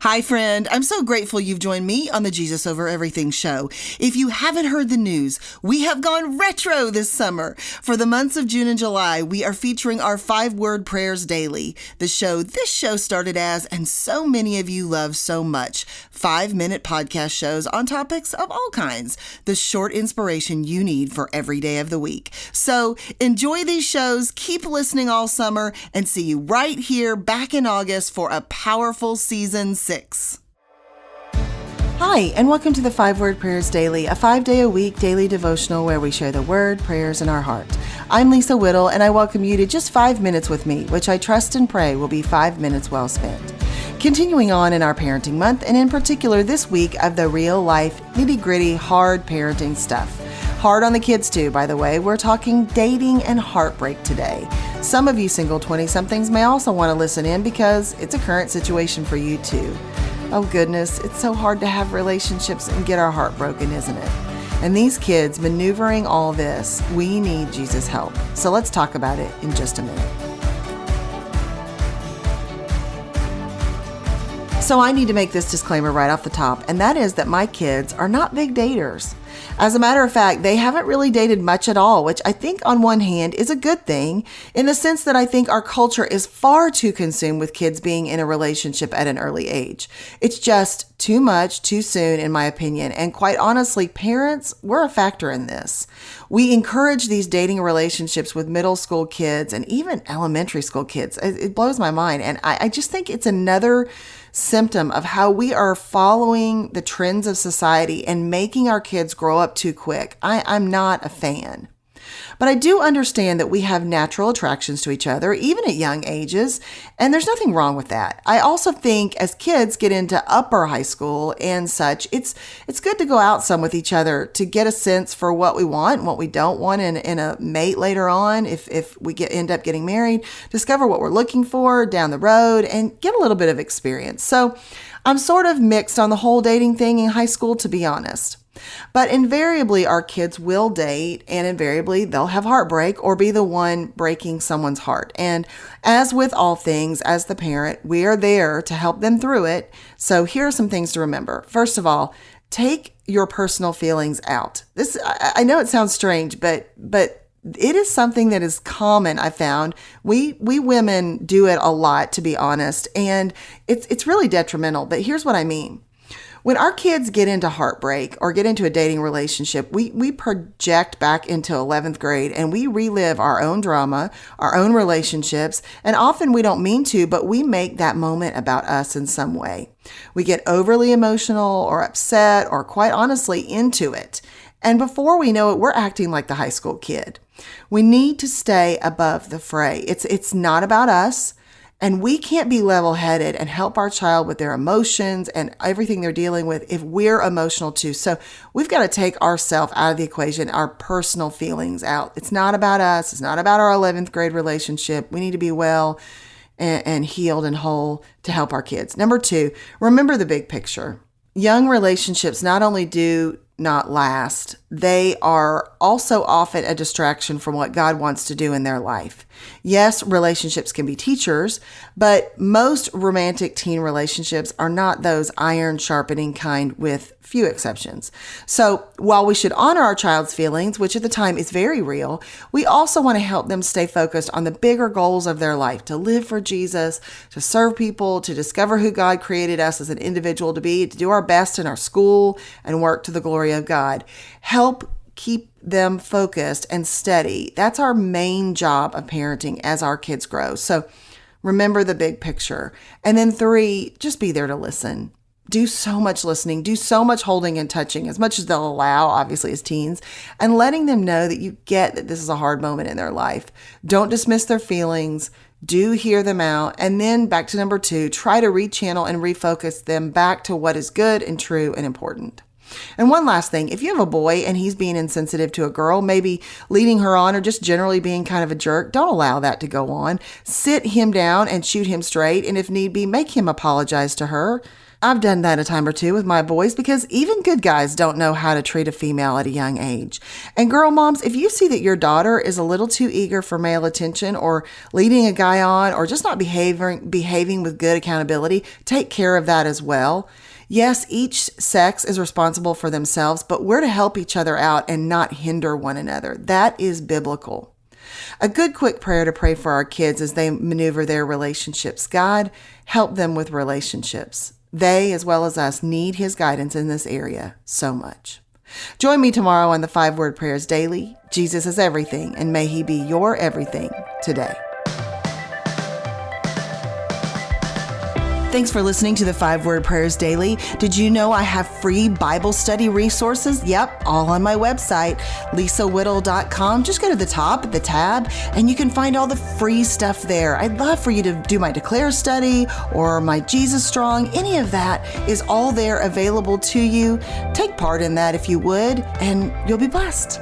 Hi, friend. I'm so grateful you've joined me on the Jesus Over Everything show. If you haven't heard the news, we have gone retro this summer. For the months of June and July, we are featuring our 5-word prayers daily. This show started as, and so many of you love so much, 5-minute podcast shows on topics of all kinds. The short inspiration you need for every day of the week. So enjoy these shows, keep listening all summer, and see you right here back in August for a powerful season 6. Hi, and welcome to the 5-Word Prayers Daily, a 5-day-a-week daily devotional where we share the word, prayers, and our heart. I'm Lisa Whittle, and I welcome you to just 5 minutes with me, which I trust and pray will be 5 minutes well spent. Continuing on in our parenting month, and in particular this week of the real-life, nitty-gritty, hard parenting stuff. Hard on the kids too, by the way. We're talking dating and heartbreak today. Some of you single 20-somethings may also want to listen in because it's a current situation for you too. Oh goodness, it's so hard to have relationships and get our heart broken, isn't it? And these kids maneuvering all this, we need Jesus' help. So let's talk about it in just a minute. So I need to make this disclaimer right off the top, and that is that my kids are not big daters. As a matter of fact, they haven't really dated much at all, which I think on one hand is a good thing in the sense that I think our culture is far too consumed with kids being in a relationship at an early age. It's just too much, too soon, in my opinion. And quite honestly, parents, we're a factor in this. We encourage these dating relationships with middle school kids and even elementary school kids. It blows my mind. And I just think it's another symptom of how we are following the trends of society and making our kids grow up too quick. I'm not a fan. But I do understand that we have natural attractions to each other, even at young ages, and there's nothing wrong with that. I also think as kids get into upper high school and such, it's good to go out some with each other to get a sense for what we want and what we don't want in a mate later on, if we end up getting married, discover what we're looking for down the road, and get a little bit of experience. So I'm sort of mixed on the whole dating thing in high school, to be honest. But invariably, our kids will date, and invariably, they'll have heartbreak or be the one breaking someone's heart. And as with all things, as the parent, we are there to help them through it. So here are some things to remember. First of all, take your personal feelings out. This, I know it sounds strange, but it is something that is common, I found. We women do it a lot, to be honest, and it's really detrimental. But here's what I mean. When our kids get into heartbreak or get into a dating relationship, we project back into 11th grade and we relive our own drama, our own relationships, and often we don't mean to, but we make that moment about us in some way. We get overly emotional or upset or quite honestly into it. And before we know it, we're acting like the high school kid. We need to stay above the fray. It's not about us. And we can't be level-headed and help our child with their emotions and everything they're dealing with if we're emotional too. So we've got to take ourselves out of the equation, our personal feelings out. It's not about us. It's not about our 11th grade relationship. We need to be well and healed and whole to help our kids. Number 2, remember the big picture. Young relationships not only do not last, they are also often a distraction from what God wants to do in their life. Yes, relationships can be teachers, but most romantic teen relationships are not those iron sharpening kind, with few exceptions. So while we should honor our child's feelings, which at the time is very real, we also want to help them stay focused on the bigger goals of their life, to live for Jesus, to serve people, to discover who God created us as an individual to be, to do our best in our school and work to the glory of God. Help keep them focused and steady. That's our main job of parenting as our kids grow. So remember the big picture. And then 3, just be there to listen. Do so much listening, do so much holding and touching, as much as they'll allow, obviously, as teens, and letting them know that you get that this is a hard moment in their life. Don't dismiss their feelings. Do hear them out. And then back to number 2, try to rechannel and refocus them back to what is good and true and important. And one last thing, if you have a boy and he's being insensitive to a girl, maybe leading her on or just generally being kind of a jerk, don't allow that to go on. Sit him down and shoot him straight. And if need be, make him apologize to her. I've done that a time or two with my boys because even good guys don't know how to treat a female at a young age. And girl moms, if you see that your daughter is a little too eager for male attention or leading a guy on or just not behaving with good accountability, take care of that as well. Yes, each sex is responsible for themselves, but we're to help each other out and not hinder one another. That is biblical. A good quick prayer to pray for our kids as they maneuver their relationships. God, help them with relationships. They, as well as us, need His guidance in this area so much. Join me tomorrow on the 5-Word Prayers Daily. Jesus is everything, and may He be your everything today. Thanks for listening to the 5-Word Prayers Daily. Did you know I have free Bible study resources? Yep, all on my website, lisawhittle.com. Just go to the top, the tab, and you can find all the free stuff there. I'd love for you to do my Declare study or my Jesus Strong. Any of that is all there available to you. Take part in that if you would, and you'll be blessed.